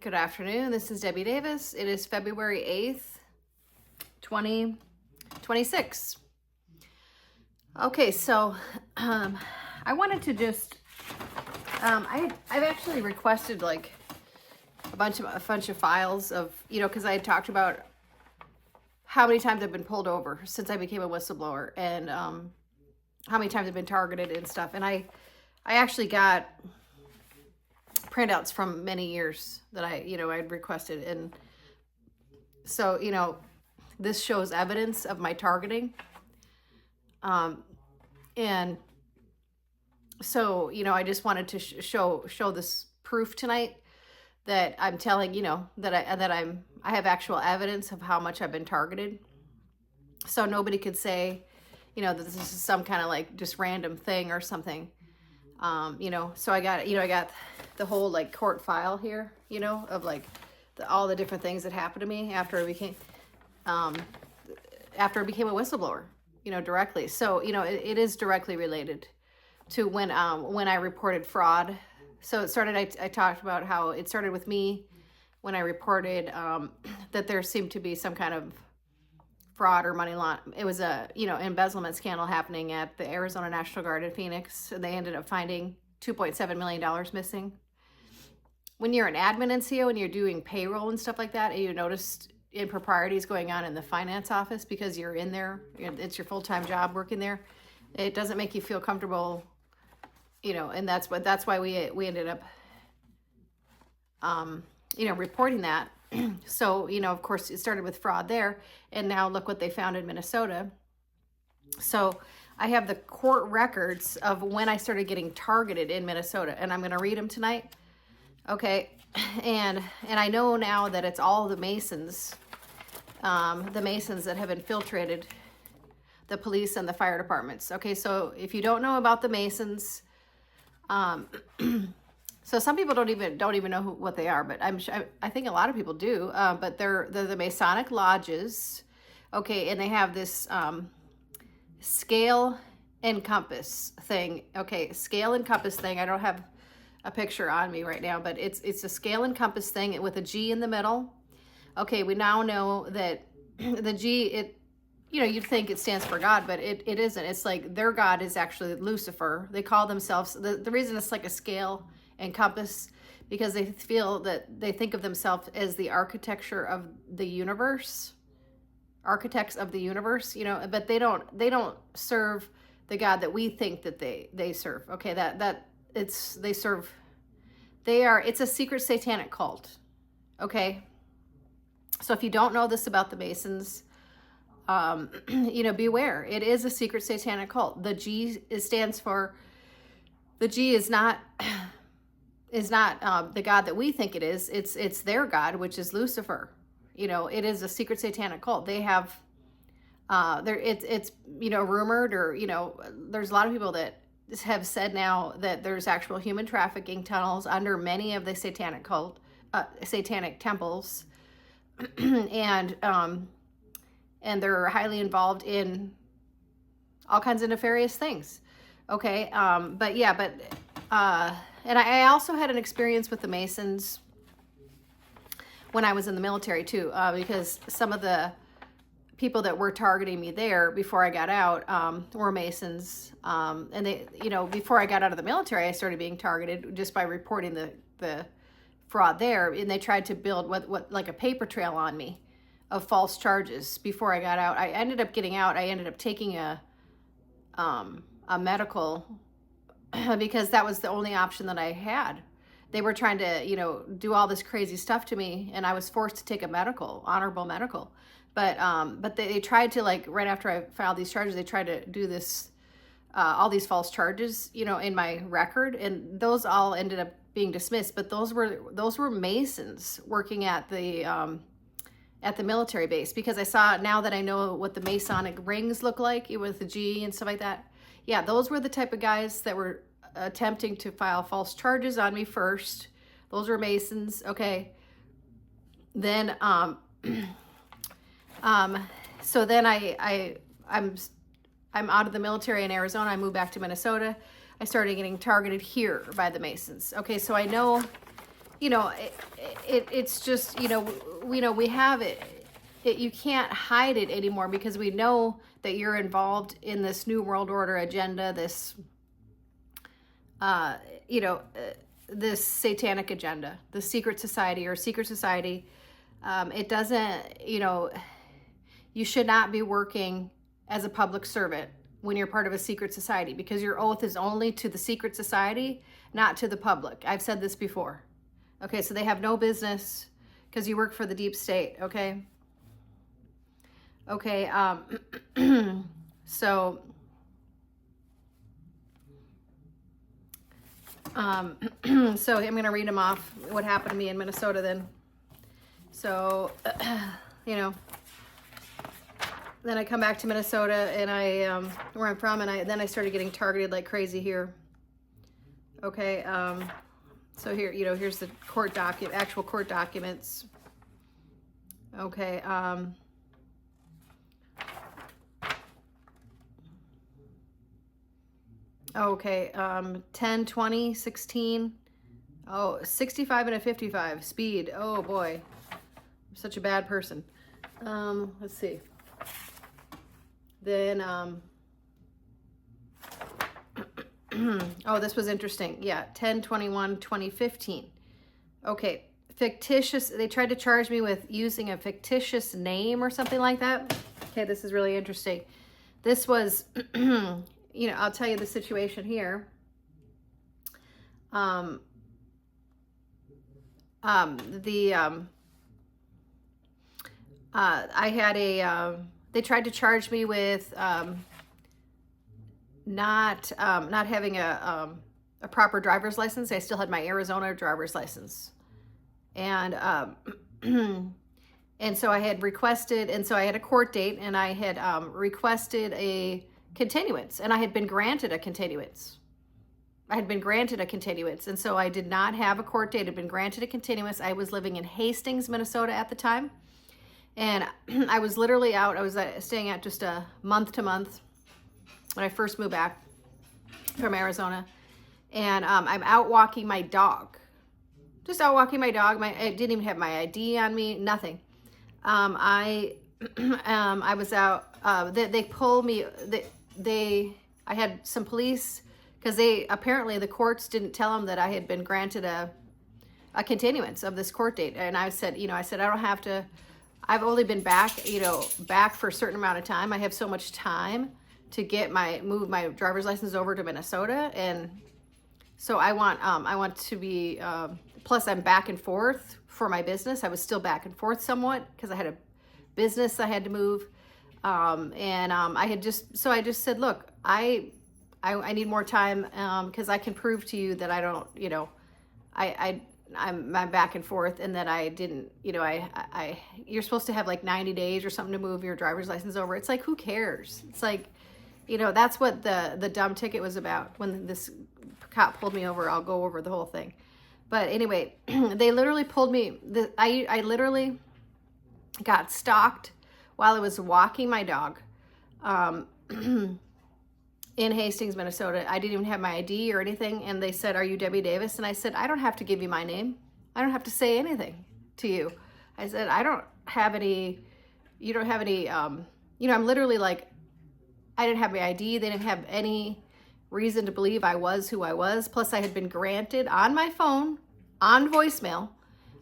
Good afternoon. This is Debbie Davis. It is February 8th, 2026. Okay, so I wanted to just I've actually requested like a bunch of files of, because I had talked about how many times I've been pulled over since I became a whistleblower, and how many times I've been targeted and stuff. And I actually got printouts from many years that I'd requested. And so, this shows evidence of my targeting. And so, I just wanted to show this proof tonight that I'm telling, that I have actual evidence of how much I've been targeted. So nobody could say, that this is some kind of like just random thing or something. So I got the whole like court file here, of like all the different things that happened to me after I became a whistleblower, directly. So, it is directly related to when I reported fraud. So it started, I talked about how it started with me when I reported that there seemed to be some kind of fraud or money laundering. It was a, embezzlement scandal happening at the Arizona National Guard in Phoenix. And they ended up finding $2.7 million missing. When you're an admin NCO and you're doing payroll and stuff like that, and you noticed improprieties going on in the finance office because you're in there, it's your full-time job working there, it doesn't make you feel comfortable, and that's why we ended up, reporting that. So, of course, it started with fraud there, and now look what they found in Minnesota. So I have the court records of when I started getting targeted in Minnesota, and I'm going to read them tonight. Okay, and I know now that it's all the Masons that have infiltrated the police and the fire departments. Okay, so if you don't know about the Masons, so some people don't even know what they are, but I think a lot of people do. But they're the Masonic lodges, okay, and they have this scale and compass thing. Okay, scale and compass thing. I don't have a picture on me right now, but it's a scale and compass thing with a G in the middle. Okay, we now know that the G, you'd think it stands for God, but it isn't. It's like their God is actually Lucifer. They call themselves, the reason it's like a scale and compass, because they feel that they think of themselves as the architecture of the universe, architects of the universe, but they don't serve the God that we think that they serve. Okay, it's a secret satanic cult. Okay, so if you don't know this about the Masons, beware. It is a secret satanic cult. The G is not the God that we think it is. It's their God, which is Lucifer. It is a secret satanic cult. They have it's rumored, or there's a lot of people that have said now that there's actual human trafficking tunnels under many of the satanic temples, and they're highly involved in all kinds of nefarious things. Okay, and I also had an experience with the Masons when I was in the military too, because some of the people that were targeting me there before I got out were Masons, and they, before I got out of the military, I started being targeted just by reporting the fraud there, and they tried to build what like a paper trail on me of false charges before I got out. I ended up getting out. I ended up taking a medical because that was the only option that I had. They were trying to, do all this crazy stuff to me, and I was forced to take a honorable medical. But they tried to, like, right after I filed these charges, they tried to do this, all these false charges, in my record, and those all ended up being dismissed. But those were Masons working at the military base, because I saw, now that I know what the Masonic rings look like with the G and stuff like that. Yeah, those were the type of guys that were attempting to file false charges on me first. Those were Masons. Okay. Then, so then I'm out of the military in Arizona. I moved back to Minnesota. I started getting targeted here by the Masons. Okay. So I know you know, it's just, we have it. You can't hide it anymore because we know that you're involved in this New World Order agenda, this, this satanic agenda, the secret society or secret society. It doesn't, you should not be working as a public servant when you're part of a secret society, because your oath is only to the secret society, not to the public. I've said this before. Okay, so they have no business because you work for the deep state, okay? Okay, so, so I'm going to read them off, what happened to me in Minnesota then. So, then I come back to Minnesota, and where I'm from, and then I started getting targeted like crazy here. Okay, so here, here's the actual court documents. Okay, okay, 10, 20, 16, 65 and a 55, speed, oh boy, I'm such a bad person. Let's see. Then, oh, this was interesting. Yeah, 10, 21, 2015. Okay, fictitious, they tried to charge me with using a fictitious name or something like that. Okay, this is really interesting. This was, I'll tell you the situation here. I had they tried to charge me with not having a proper driver's license. I still had my Arizona driver's license, and and so I had requested, and so I had a court date, and I had requested a continuance, and I had been granted a continuance. And so I did not have a court date. I had been granted a continuance. I was living in Hastings, Minnesota at the time. And I was literally out. I was staying out just a month to month when I first moved back from Arizona. And I'm out walking my dog. Just out walking my dog. I didn't even have my ID on me, nothing. I was out. They pulled me. I had some police, because apparently the courts didn't tell them that I had been granted a continuance of this court date. And I said, I don't have to. I've only been back, back for a certain amount of time. I have so much time to move my driver's license over to Minnesota. And so I want to be, plus I'm back and forth for my business. I was still back and forth somewhat because I had a business I had to move. I just said, look, I need more time, because I can prove to you that I don't, I'm back and forth, and that I didn't, you're supposed to have like 90 days or something to move your driver's license over. It's like, who cares? It's like, that's what the dumb ticket was about. When this cop pulled me over, I'll go over the whole thing. But anyway, they literally pulled me. I literally got stalked while I was walking my dog in Hastings, Minnesota. I didn't even have my ID or anything. And they said, "Are you Debbie Davis?" And I said, "I don't have to give you my name. I don't have to say anything to you." I said, "I don't have any, you don't have any, I'm literally like, I didn't have my ID. They didn't have any reason to believe I was who I was. Plus I had been granted on my phone, on voicemail,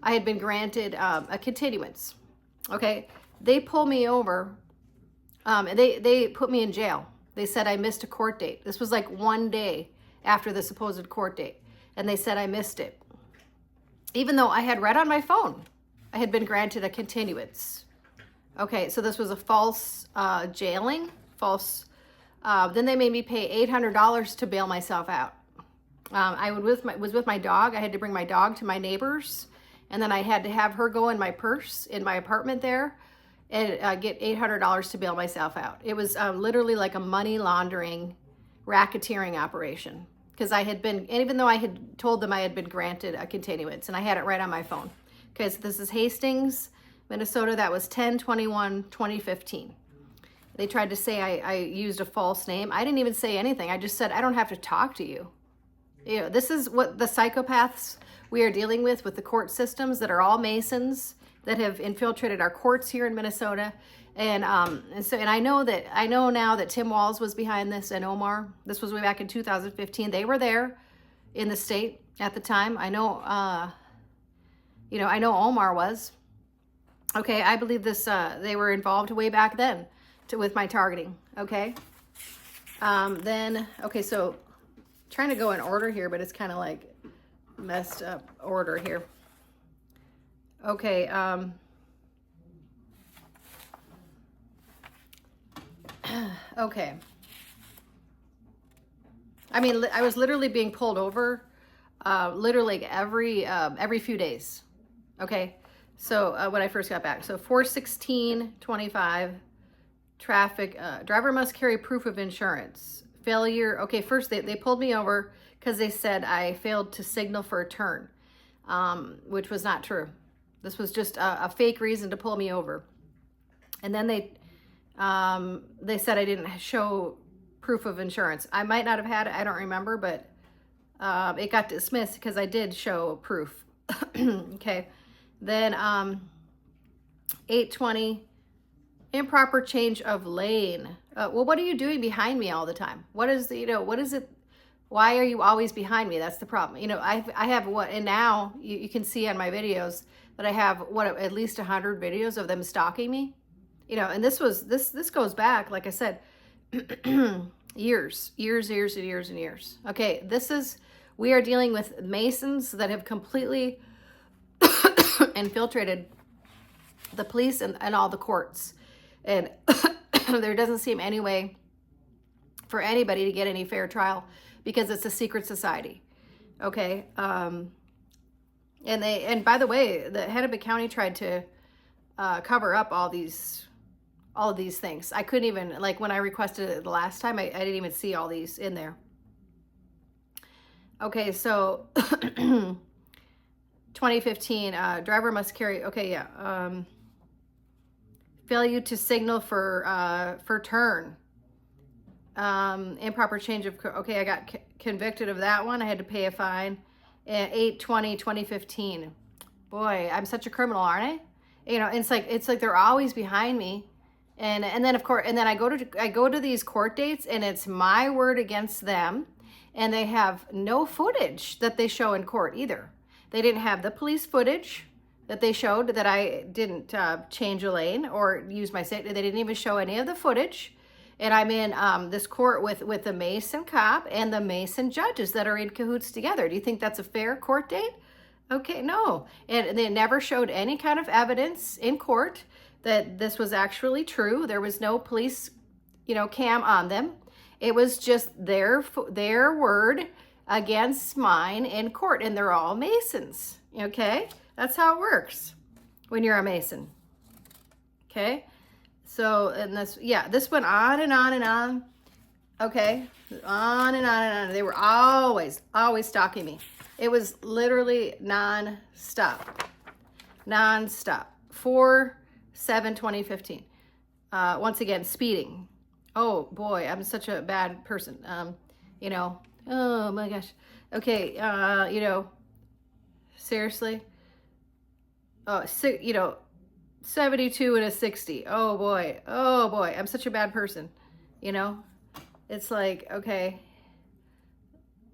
I had been granted a continuance." Okay. They pulled me over. They put me in jail. They said I missed a court date. This was like one day after the supposed court date. And they said I missed it. Even though I had read on my phone, I had been granted a continuance. Okay, so this was a false jailing, then they made me pay $800 to bail myself out. I was with my dog. I had to bring my dog to my neighbor's, and then I had to have her go in my purse in my apartment there and get $800 to bail myself out. It was literally like a money laundering, racketeering operation, because I had been, and even though I had told them I had been granted a continuance, and I had it right on my phone. Okay, so this is Hastings, Minnesota. That was 10/21/2015. They tried to say I used a false name. I didn't even say anything. I just said, "I don't have to talk to you." You know, this is what the psychopaths we are dealing with the court systems that are all Masons that have infiltrated our courts here in Minnesota. And I know now that Tim Walz was behind this, and Omar. This was way back in 2015. They were there in the state at the time. I know Omar was. Okay, I believe this. They were involved way back then with my targeting. Okay. So trying to go in order here, but it's kind of like messed up order here. Okay. Okay. I mean, I was literally being pulled over, literally every few days. Okay. So when I first got back, so 4/16/25, traffic, driver must carry proof of insurance. Failure. Okay. First they pulled me over because they said I failed to signal for a turn, which was not true. This was just a fake reason to pull me over. And then they said I didn't show proof of insurance. I might not have had it. I don't remember, but it got dismissed because I did show proof. Okay. Then 8/20, improper change of lane. Well, what are you doing behind me all the time? What is it? Why are you always behind me? That's the problem. You know, I have and now you can see on my videos that I have at least 100 videos of them stalking me. You know, and this goes back, like I said, years. Okay, we are dealing with Masons that have completely infiltrated the police and all the courts. And there doesn't seem any way for anybody to get any fair trial because it's a secret society. Okay. And by the way, the Hennepin County tried to cover up all of these things. I couldn't even, like when I requested it the last time, I didn't even see all these in there. Okay, so 2015, driver must carry, okay, yeah. Failure to signal for turn. Improper change of, okay, I got convicted of that one. I had to pay a fine. 8/20/2015. Boy, I'm such a criminal, aren't I? You know, it's like they're always behind me. And then of course, and then I go to these court dates and it's my word against them, and they have no footage that they show in court either. They didn't have the police footage that they showed that I didn't change a lane or use my safety. They didn't even show any of the footage. And I'm in this court with the Mason cop and the Mason judges that are in cahoots together. Do you think that's a fair court date? Okay, no. And they never showed any kind of evidence in court that this was actually true. There was no police, cam on them. It was just their word against mine in court, and they're all Masons. Okay, that's how it works when you're a Mason. Okay, so and this went on and on and on. Okay, on and on and on. They were always stalking me. It was literally non-stop. 4/7/2015. Once again, speeding. Oh boy, I'm such a bad person. Oh my gosh. Okay, seriously. 72 and a 60. Oh boy, I'm such a bad person. It's like, okay.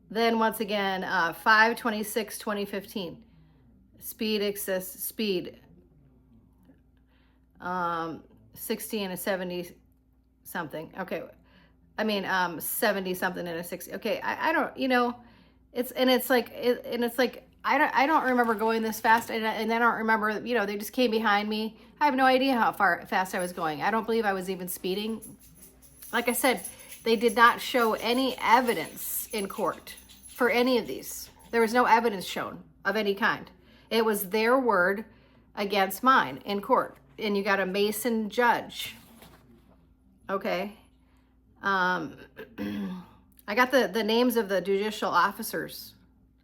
Then once again, 5/26/2015. Speed. 60 and a 70 something. Okay. I mean, 70 something and a 60. Okay. I don't, it's like, I don't remember going this fast, and I don't remember, they just came behind me. I have no idea how fast I was going. I don't believe I was even speeding. Like I said, they did not show any evidence in court for any of these. There was no evidence shown of any kind. It was their word against mine in court. And you got a Mason judge. Okay. I got the names of the judicial officers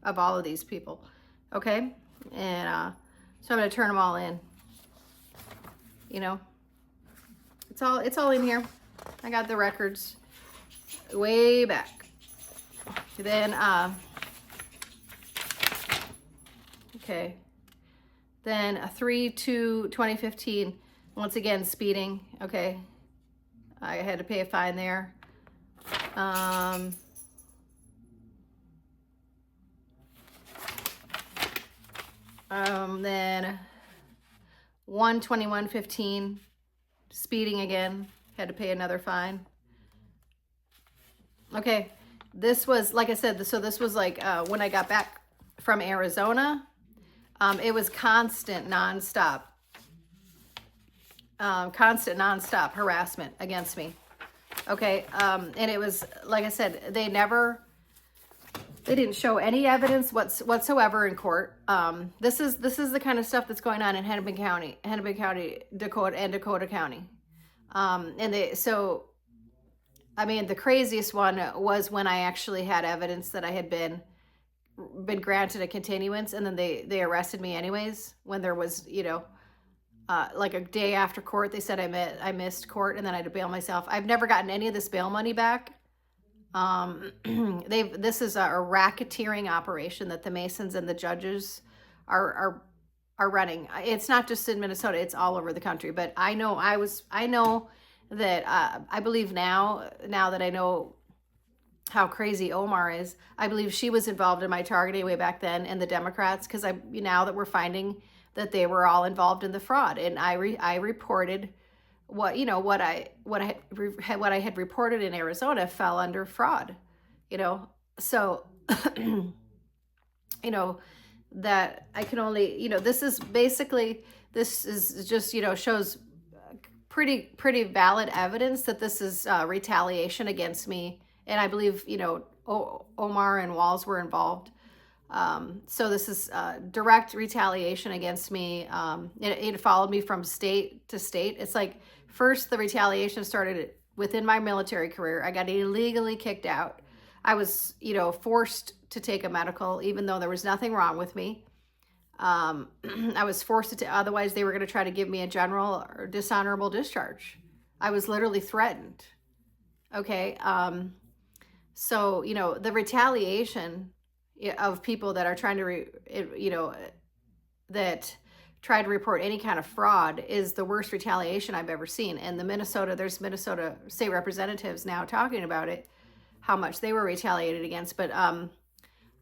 of all of these people. Okay. And so I'm going to turn them all in. It's all in here. I got the records way back. Then Okay. Then a 3/2/2015, once again, speeding. Okay. I had to pay a fine there. Then 1/21/15, speeding again, had to pay another fine. Okay, this was, like I said, so this was like when I got back from Arizona. It was constant, nonstop harassment against me. Okay, and it was, like I said, they didn't show any evidence whatsoever in court. This is the kind of stuff that's going on in Hennepin County, Dakota, and Dakota County. I mean, the craziest one was when I actually had evidence that I had been granted a continuance, and then they arrested me anyways when there was, like a day after court, they said I missed court, and then I had to bail myself. I've never gotten any of this bail money back. This is a racketeering operation that the Masons and the judges are running. It's not just in Minnesota, it's all over the country. But I know that I believe now that I know how crazy Omar is, I believe she was involved in my targeting way back then, and the Democrats, because now that we're finding that they were all involved in the fraud, and I reported what I had reported in Arizona fell under fraud, so that I can only, this is just, shows pretty valid evidence that this is retaliation against me. And I believe, Omar and Walls were involved. So this is direct retaliation against me. It followed me from state to state. It's like, first, the retaliation started within my military career. I got illegally kicked out. I was, forced to take a medical, even though there was nothing wrong with me. I was forced to, otherwise they were going to try to give me a general or dishonorable discharge. I was literally threatened. Okay. So, the retaliation of people that are trying to, that try to report any kind of fraud is the worst retaliation I've ever seen. And there's Minnesota state representatives now talking about it, how much they were retaliated against. But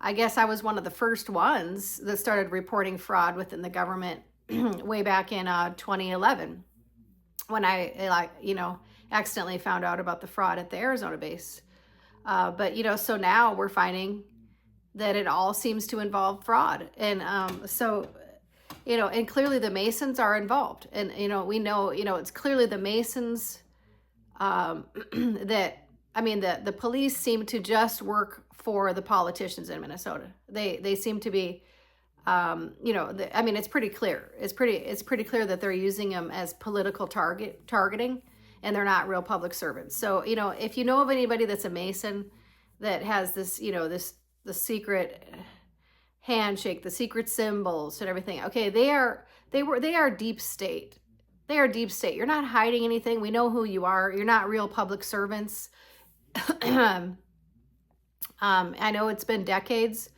I guess I was one of the first ones that started reporting fraud within the government way back in 2011, when I accidentally found out about the fraud at the Arizona base. But so now we're finding that it all seems to involve fraud. And and clearly the Masons are involved. And, we know, it's clearly the Masons that, the police seem to just work for the politicians in Minnesota. They seem to be, it's pretty clear. It's pretty clear that they're using them as political targeting, and they're not real public servants. So, if you know of anybody that's a Mason that has this, the secret handshake, the secret symbols and everything. Okay, they are deep state. They are deep state. You're not hiding anything. We know who you are. You're not real public servants. I know it's been decades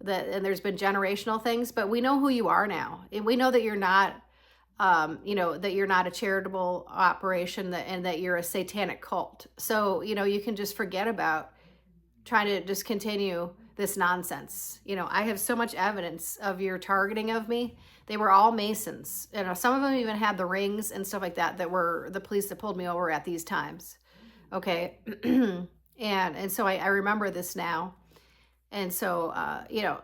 and there's been generational things, but we know who you are now. And we know that you're not, that you're not a charitable operation, and that you're a satanic cult. So, you can just forget about trying to just continue this nonsense. I have so much evidence of your targeting of me. They were all Masons. Some of them even had the rings and stuff like that were the police that pulled me over at these times. Okay. And so I remember this now. And so, the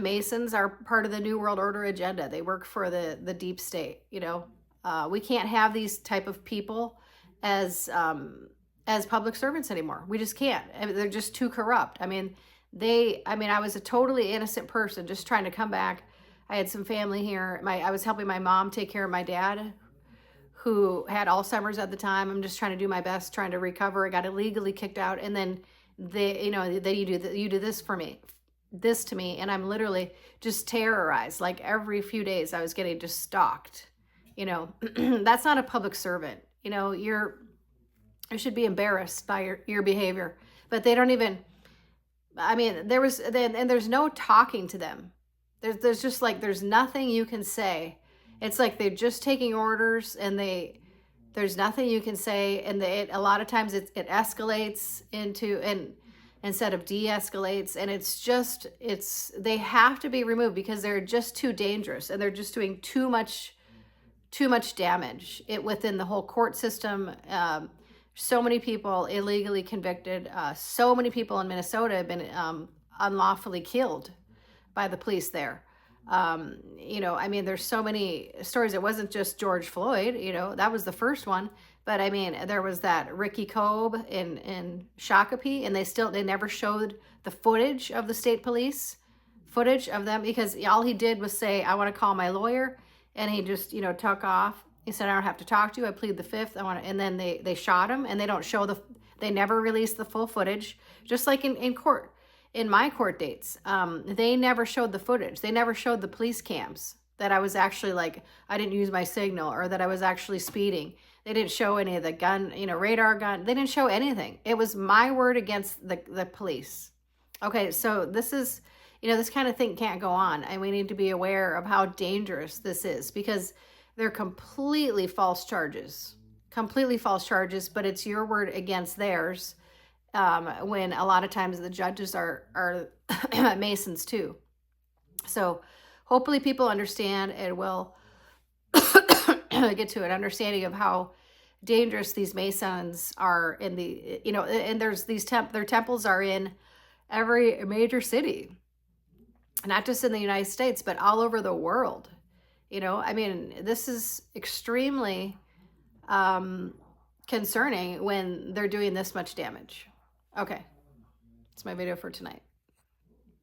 Masons are part of the New World Order agenda. They work for the deep state. We can't have these type of people as public servants anymore. We just can't. They're just too corrupt. I was a totally innocent person just trying to come back. I had some family here. I was helping my mom take care of my dad, who had Alzheimer's at the time. I'm just trying to do my best, trying to recover. I got illegally kicked out, and then you do this to me, and I'm literally just terrorized. Like every few days, I was getting just stalked. That's not a public servant. You should be embarrassed by your behavior, but they don't even. There's no talking to them. There's just like, there's nothing you can say. It's like they're just taking orders, and there's nothing you can say. And a lot of times it escalates into, and instead of de-escalates. And they have to be removed because they're just too dangerous, and they're just doing too much damage within the whole court system. So many people illegally convicted. So many people in Minnesota have been unlawfully killed by the police there. I mean, there's so many stories. It wasn't just George Floyd, that was the first one. But I mean, there was that Ricky Cobb in Shakopee, and they never showed the footage of the state police, footage of them, because all he did was say, I want to call my lawyer. And he just, took off. He said, I don't have to talk to you. I plead the fifth. And then they shot him, and they never released the full footage. Just like in court, in my court dates, they never showed the footage. They never showed the police cams that I was actually I didn't use my signal, or that I was actually speeding. They didn't show any of the gun, radar gun. They didn't show anything. It was my word against the police. Okay, so this is, this kind of thing can't go on. And we need to be aware of how dangerous this is, because they're completely false charges, but it's your word against theirs. When a lot of times the judges are Masons too. So hopefully people understand and will get to an understanding of how dangerous these Masons are in the, and there's their temples are in every major city, not just in the United States, but all over the world. I mean, this is extremely concerning when they're doing this much damage. Okay, that's my video for tonight.